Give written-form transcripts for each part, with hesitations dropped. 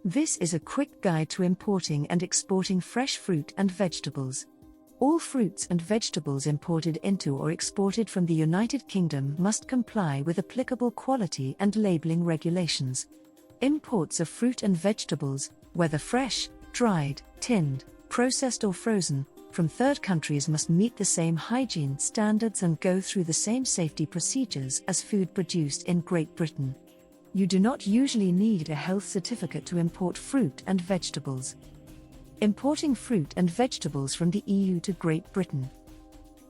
This is a quick guide to importing and exporting fresh fruit and vegetables. All fruits and vegetables imported into or exported from the United Kingdom must comply with applicable quality and labeling regulations. Imports of fruit and vegetables, whether fresh, dried, tinned, processed or frozen, from third countries must meet the same hygiene standards and go through the same safety procedures as food produced in Great Britain. You do not usually need a health certificate to import fruit and vegetables. Importing fruit and vegetables from the EU to Great Britain.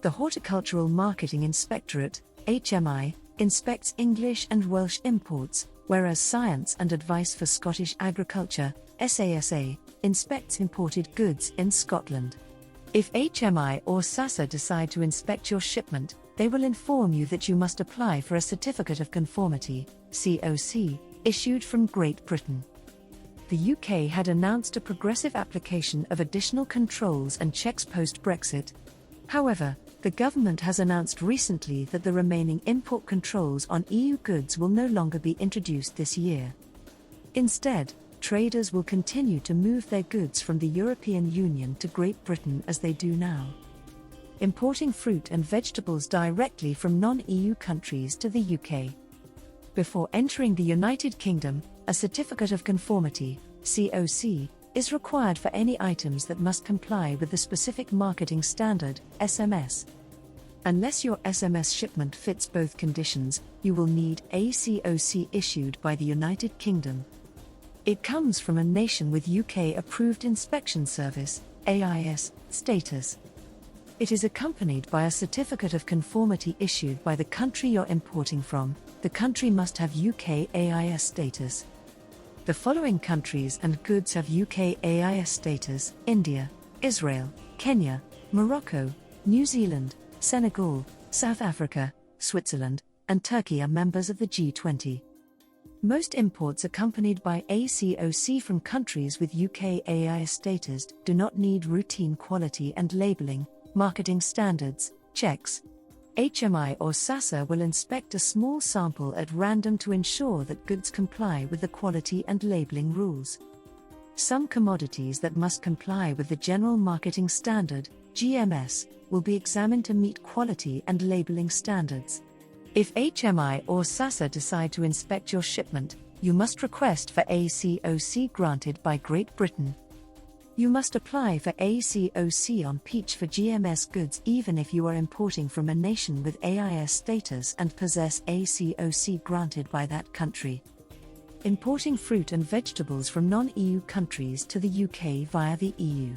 The Horticultural Marketing Inspectorate, HMI, inspects English and Welsh imports, whereas Science and Advice for Scottish Agriculture, SASA, inspects imported goods in Scotland. If HMI or SASA decide to inspect your shipment, they will inform you that you must apply for a Certificate of Conformity, COC, issued from Great Britain. The UK had announced a progressive application of additional controls and checks post-Brexit. However, the government has announced recently that the remaining import controls on EU goods will no longer be introduced this year. Instead, traders will continue to move their goods from the European Union to Great Britain as they do now. Importing fruit and vegetables directly from non-EU countries to the UK. Before entering the United Kingdom, a Certificate of Conformity, COC, is required for any items that must comply with the Specific Marketing Standard, SMS. Unless your SMS shipment fits both conditions, you will need a COC issued by the United Kingdom. It comes from a nation with UK-approved inspection service, AIS, status. It is accompanied by a Certificate of Conformity issued by the country you're importing from. The country must have UK AIS status. The following countries and goods have UK AIS status: India, Israel, Kenya, Morocco, New Zealand, Senegal, South Africa, Switzerland, and Turkey are members of the G20. Most imports accompanied by a COC from countries with UK AIS status do not need routine quality and labeling, marketing standards, checks. HMI or SASA will inspect a small sample at random to ensure that goods comply with the quality and labeling rules. Some commodities that must comply with the General Marketing Standard, GMS, will be examined to meet quality and labeling standards. If HMI or SASA decide to inspect your shipment, you must request for a COC granted by Great Britain. You must apply for a COC on peach for GMS goods even if you are importing from a nation with AIS status and possess a COC granted by that country. Importing fruit and vegetables from non-EU countries to the UK via the EU.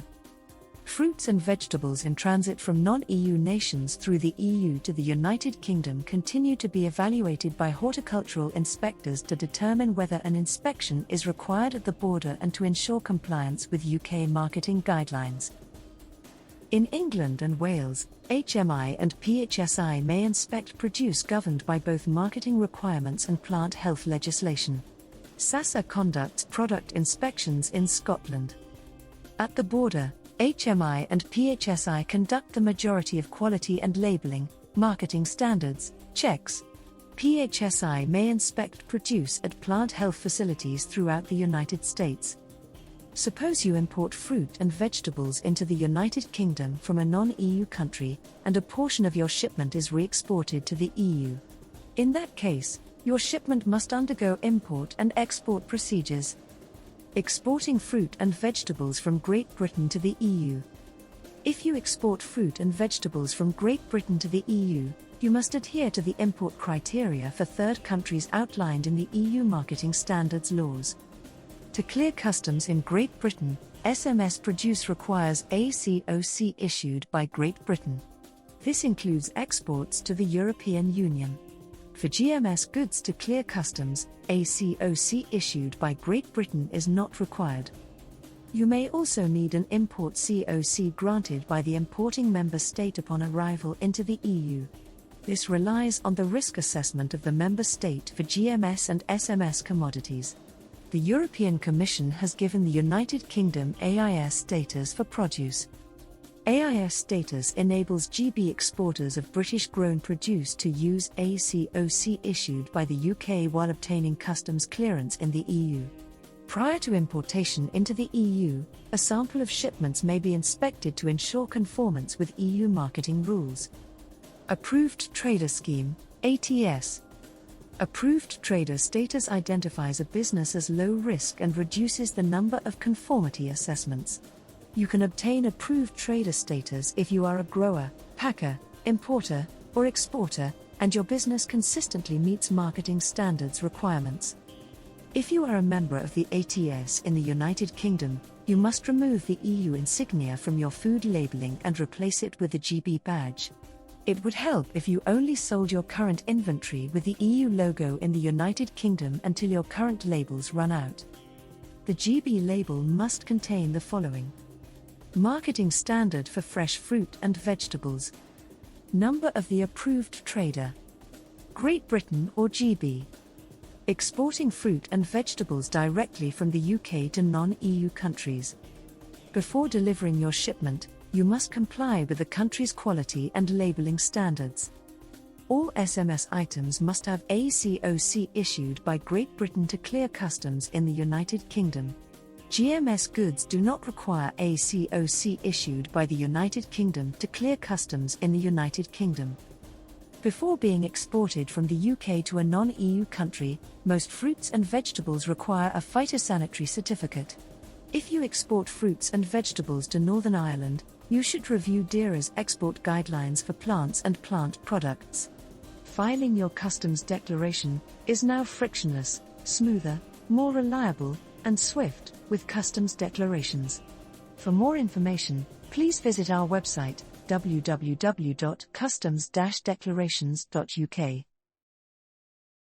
Fruits and vegetables in transit from non-EU nations through the EU to the United Kingdom continue to be evaluated by horticultural inspectors to determine whether an inspection is required at the border and to ensure compliance with UK marketing guidelines. In England and Wales, HMI and PHSI may inspect produce governed by both marketing requirements and plant health legislation. SASA conducts product inspections in Scotland. At the border, HMI and PHSI conduct the majority of quality and labeling, marketing standards, checks. PHSI may inspect produce at plant health facilities throughout the United States. Suppose you import fruit and vegetables into the United Kingdom from a non-EU country, and a portion of your shipment is re-exported to the EU. In that case, your shipment must undergo import and export procedures. Exporting fruit and vegetables from Great Britain to the EU. If you export fruit and vegetables from Great Britain to the EU, you must adhere to the import criteria for third countries outlined in the EU Marketing Standards laws. To clear customs in Great Britain, SMS Produce requires a COC issued by Great Britain. This includes exports to the European Union. For GMS goods to clear customs, a COC issued by Great Britain is not required. You may also need an import COC granted by the importing member state upon arrival into the EU. This relies on the risk assessment of the member state for GMS and SMS commodities. The European Commission has given the United Kingdom AIS status for produce. AIS status enables GB exporters of British-grown produce to use a COC issued by the UK while obtaining customs clearance in the EU. Prior to importation into the EU, a sample of shipments may be inspected to ensure conformance with EU marketing rules. Approved Trader Scheme, ATS. Approved Trader status identifies a business as low risk and reduces the number of conformity assessments. You can obtain approved trader status if you are a grower, packer, importer, or exporter, and your business consistently meets marketing standards requirements. If you are a member of the ATS in the United Kingdom, you must remove the EU insignia from your food labeling and replace it with the GB badge. It would help if you only sold your current inventory with the EU logo in the United Kingdom until your current labels run out. The GB label must contain the following: marketing standard for fresh fruit and vegetables, number of the approved trader, Great Britain or GB, exporting fruit and vegetables directly from the UK to non-EU countries. Before delivering your shipment, you must comply with the country's quality and labeling standards. All SMS items must have ACOC issued by Great Britain to clear customs in the United Kingdom. GMS goods do not require ACOC issued by the United Kingdom to clear customs in the United Kingdom. Before being exported from the UK to a non-EU country, most fruits and vegetables require a phytosanitary certificate. If you export fruits and vegetables to Northern Ireland, you should review DERA's export guidelines for plants and plant products. Filing your customs declaration is now frictionless, smoother, more reliable, and swift with customs declarations. For more information, please visit our website www.customs-declarations.uk.